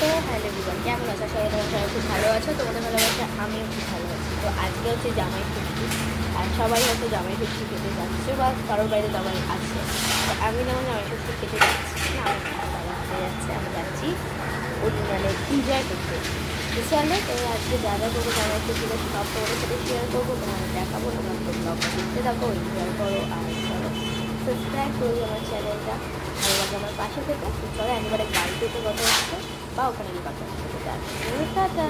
তো hello everyone, কেমন আছো? সবাই তোমার সবাই খুব ভালো আছো। তোমাদের ভালোবাসা আমিও খুব ভালো আছি। তো আজকে হচ্ছে জামাই ষষ্ঠী, আর সবাই হয়তো জামাই ষষ্ঠী খেতে যাচ্ছে বা কারোর বাড়িতে জামাই আছে। তো আমি যেমন জামাই ষষ্ঠী খেতে যাচ্ছি না, আমার বাবা খেতে যাচ্ছে, আমি যাচ্ছি মানে এনজয় করতে। তো চলো, তো আজকে যা যা করবো জামাই ষষ্ঠীতে সব তোমাদের সাথে শেয়ার করবো, তোমাদের দেখাবো, তোমরা তো ব্লগটা দেখতে থাকো, এনজয় করো। আর চলো সাবস্ক্রাইব করো আমার চ্যানেলটা, ভালো লাগে আমার পাশে থেকে। তো চলো একবারে গাড়িতে তো কথা হচ্ছে বা ওখানে গিয়ে কথা হচ্ছে। টাটা।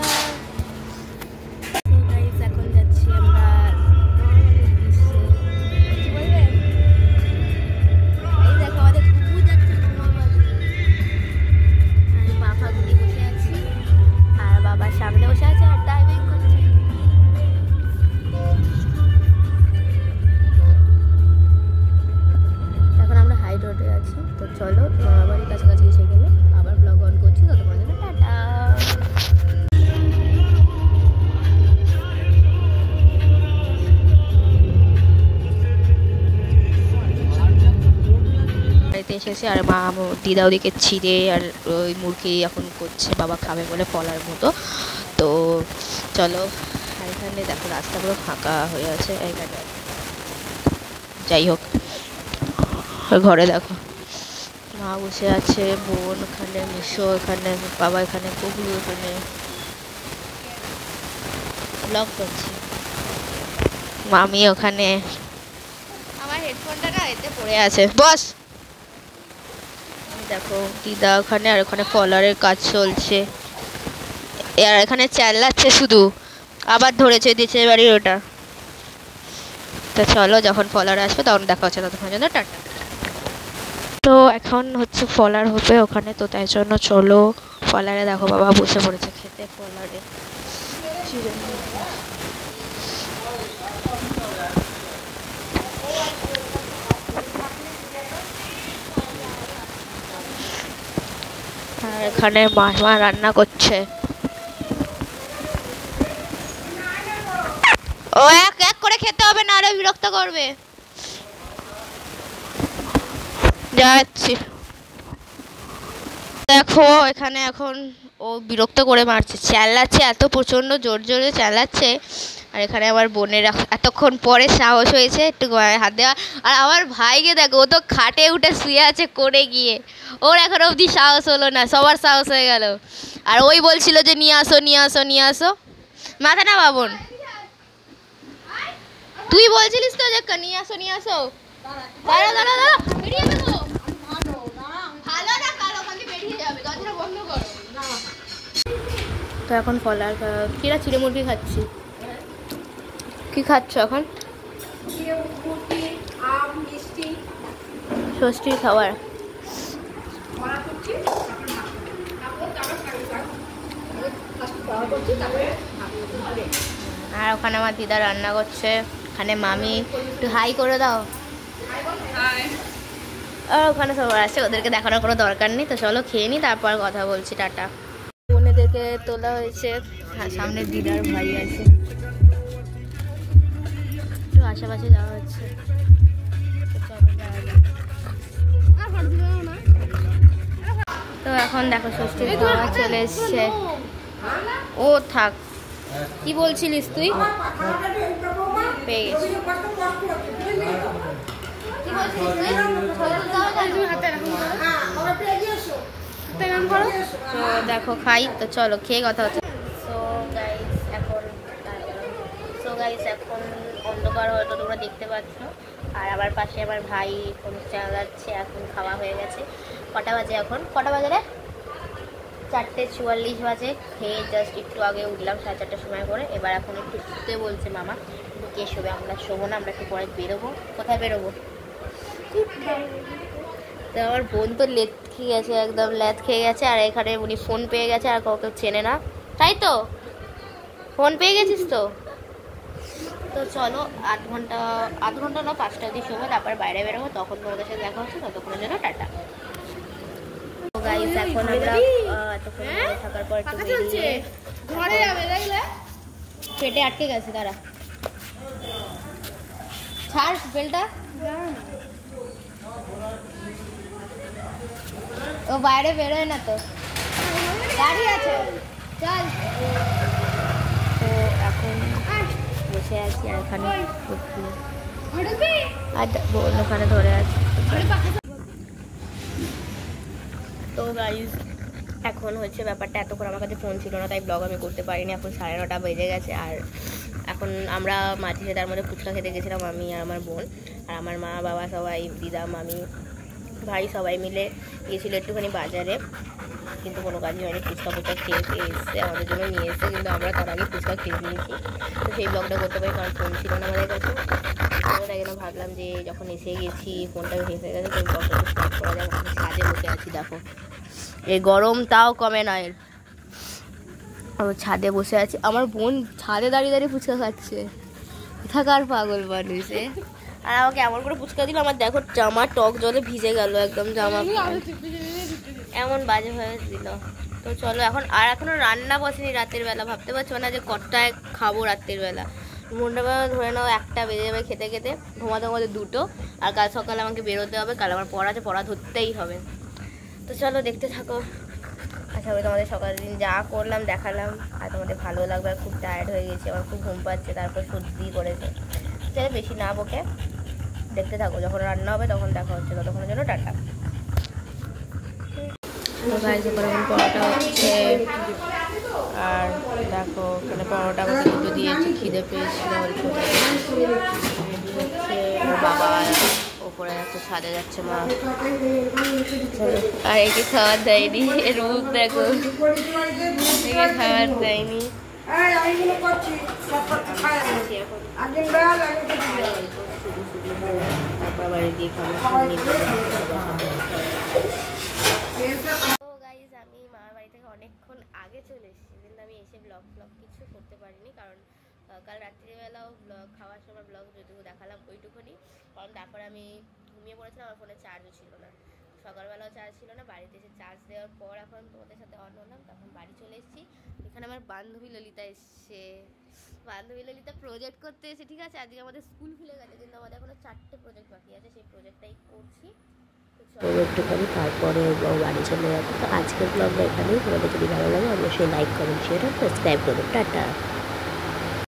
এখন যাচ্ছি আমরা বাবার সামনে বসে আছে আর ড্রাইভিং করছে। এখন আমরা হাই রোডে আছি। তো চলো বাড়ির কাছাকাছি এসে গেলে আবার ব্লগ অন করছি। তো তোমার জন্য টাটা। বাড়িতে এসেছি আর মা দিদা ওদিকে ছিঁড়ে আর ওই মুরগি এখন করছে, বাবা খাবে বলে ফলার মতো। তো চলো, আর এখানে দেখো রাস্তাগুলো ফাঁকা হয়ে আছে এখানে। যাই হোক, ঘরে দেখো মা বসে আছে, বোন ওখানে, মিশো এখানে, বাবা এখানে, কুকুর ওখানে, ব্লগ করছি, মামি ওখানে। আমার হেডফোনটা না এতে পড়ে আছে, বস। দেখো দিদা ওখানে, আর ওখানে কলারের কাজ চলছে, আর এখানে চালাচ্ছে শুধু, আবার ধরেছে দিচ্ছে বাড়ির ওটা। তো চলো, যখন ফলার আসবে তখন দেখা হচ্ছে, ততক্ষণ জন্য টাটা। তো এখন হচ্ছে ফলার হবে ওখানে, তো তাই জন্য চলো ফলারে। দেখো বাবা বসে পড়েছে খেতে ফলারে। আর এখানে মা রান্না করছে। ও এক এক করে খেতে হবে, না আরো বিরক্ত করবে। যাচ্ছি। দেখো এখানে এখন ও বিরক্ত করে মারছে, চালাচ্ছে, এত প্রচণ্ড জোর জোরে চালাচ্ছে। আর এখানে আমার বোনের এতক্ষণ পরে সাহস হয়েছে একটু হাত দেওয়া। আর আমার ভাইকে দেখো, ও তো খাটে উঠে শুয়ে আছে করে গিয়ে, ওর এখন অবধি সাহস হলো না, সবার সাহস হয়ে গেল। আর ওই বলছিল যে নিয়ে আসো নিয়ে আসো নিয়ে আসো, মাথা না বাবন। তুই বলছিলিস তো যে নিয়ে আসো নিয়ে আসো। দাঁড়া দাঁড়া দাঁড়া, বেরিয়ে যাবো। তো এখন ফলার কিরা চিড়ে মুরগি খাচ্ছি। কি খাচ্ছ এখন? ষষ্ঠীর খাবার। আর ওখানে আমার দিদা রান্না করছে, ওখানে মামি। একটু হাই করে দাও। আর ওখানে সবার আছে, ওদেরকে দেখানোর কোনো দরকার নেই। তো চলো খেয়ে নিই, তারপর কথা বলছি, টাটা। বোনেদেরকে তোলা হয়েছে, সামনে দিদার ভাই আছে, একটু আশেপাশে যাওয়া হচ্ছে। তো এখন দেখো ষষ্ঠীর খাওয়া চলে এসছে। ও থাক, কি বলছিলিস তুই? পেয়ে গেছি। তো দেখো খাই, তো চলো খেয়ে কথা হচ্ছে। এখন অন্ধকার হয়তো তোমরা দেখতে পাচ্ছ, আর আবার পাশে আমার ভাই ফোন চালাচ্ছে। এখন খাওয়া হয়ে গেছে। কটা বাজে এখন? কটা বাজে রে? 4:44 বাজে। খেয়ে জাস্ট একটু আগে উঠলাম 4:30টার সময় করে। এবার এখন একটু শুতে বলছে মামা, কিন্তু কে শোবে? আমরা শোবো না, আমরা একটু পরে বেরোবো। কোথায় বেরোবো? তো আমার বোন তো লেট খেয়ে গেছে, একদম ল্যাদ খেয়ে গেছে। আর এখানে উনি ফোন পেয়ে গেছে, আর কাউকে চেনে না, তাই তো? ফোন পেয়ে গেছিস তো? তো চলো 8 ঘন্টা না 5টা অবধি শোবো, তারপর বাইরে বেরোবো, তখন তোমাদের সাথে দেখা হচ্ছে। ততক্ষণের জন্য টাটা। গাইস এখন আমরা এতক্ষণ থাকার পর একটু বেরিয়ে ঘরে যাবে, দেখলে পেটে আটকে গেছে। দাঁড়া, ছাড় বেলটা। ও বাইরে বেরোয় না তো, তো এখন বসে আছি আর এখানে আর বোন ওখানে ধরে আছে। তো গাইজ এখন হচ্ছে ব্যাপারটা, এতক্ষণ আমার কাছে ফোন ছিল না তাই ব্লগ আমি করতে পারিনি। এখন 9:30 বেজে গেছে আর এখন আমরা মাঝে তার মধ্যে ফুচকা খেতে গেছিলাম আমি আর আমার বোন আর আমার মা বাবা সবাই, দিদা মামি ভাই সবাই মিলে গিয়েছিলো একটুখানি বাজারে, কিন্তু কোনো কাজই হয়নি। ফুচকা খেয়ে এসছে, আমাদের জন্য নিয়ে এসছে, কিন্তু আমরা তার আগে ফুচকা খেয়ে নিয়েছি। তো সেই ব্লগটা করতে পারি কারণ ফোন ছিল না আমাদের কাছে। তো তাই জন্য ভাবলাম যে যখন এসে গেছি ফোনটা ভেসে গেছে তো ব্লগটা স্টার্ট করা যাক। ছাদে বসে আছি, দেখো এই গরম তাও কমে না এর। আমার ছাদে বসে আছি, আমার বোন ছাদে দাঁড়িয়ে দাঁড়িয়ে ফুচকা খাচ্ছে, থাকার পাগল মানুষে। আর আমাকে এমন করে ফুচকা দিল, আমার দেখো জামা টক জলে ভিজে গেল একদম, জামা এমন বাজে হয়ে দিল। তো চলো এখন, আর এখনো রান্না বসেনি রাতের বেলা, ভাবতে পারছো না যে কটায় খাবো রাতের বেলা। মনটা ধরে নাও 1টা বেজে যাবে খেতে খেতে, ঘুমাতে ঘুমাতে 2টো। আর কাল সকালে আমাকে বেরোতে হবে, কাল আমার পড়া আছে, পড়া ধরতেই হবে। তো চলো দেখতে থাকো। আচ্ছা আমি তোমাদের সকালের দিন যা করলাম দেখালাম, আর তোমাদের ভালো লাগবে। আর খুব টায়ার্ড হয়ে গেছে, আমার খুব ঘুম পাচ্ছে, তারপর সর্দি করেছে। তাহলে বেশি না বকে দেখতে থাকো, যখন রান্না হবে তখন দেখা হচ্ছে, ততক্ষণের জন্য টাটা। পরোটা হচ্ছে আর দেখো এখানে পরোটা আমাকে দুটো দিয়েছে, খিদে পেয়েছিল হচ্ছে। বাবা ওপরে যাচ্ছে, ছাদে যাচ্ছে মা। আর একে খাবার দেয়নি, এর মুখ দেখো, একে খাবার দেয়নি। তারপর বাড়ি গিয়ে খাবার আমি মামার বাড়ি থেকে অনেকক্ষণ আগে চলে এসেছি, কিন্তু আমি এসে ব্লগ কিছু করতে পারিনি কারণ কাল রাত্রিবেলাও খাওয়ার সময় ব্লগ যেটুকু দেখালাম ওইটুকুনি, কারণ তারপরে আমি ঘুমিয়ে পড়েছিলাম, আমার ফোনে চার্জও ছিল না, সকালবেলাও চার্জ ছিল না। বাড়িতে এসে চার্জ দেওয়ার পর এখন তোমাদের সাথে অন হলাম, তখন বাড়ি চলে এসেছি। এখানে আমার বান্ধবী ললিতা এসছে, বান্ধবী ললিতা প্রজেক্ট করতে এসে, ঠিক আছে আজকে আমাদের স্কুল খুলে গেছে কিন্তু আমাদের এখনো 4টে প্রজেক্ট বাকি আছে, সেই প্রজেক্টটাই করছি। তো একটুখানি তারপরে বাড়ি চলে যাবো। তো আজকের ব্লগটা এখানেই, তোমাদের যদি ভালো লাগে অবশ্যই লাইক কমেন্ট শেয়ার আর সাবস্ক্রাইব করো। টাটা।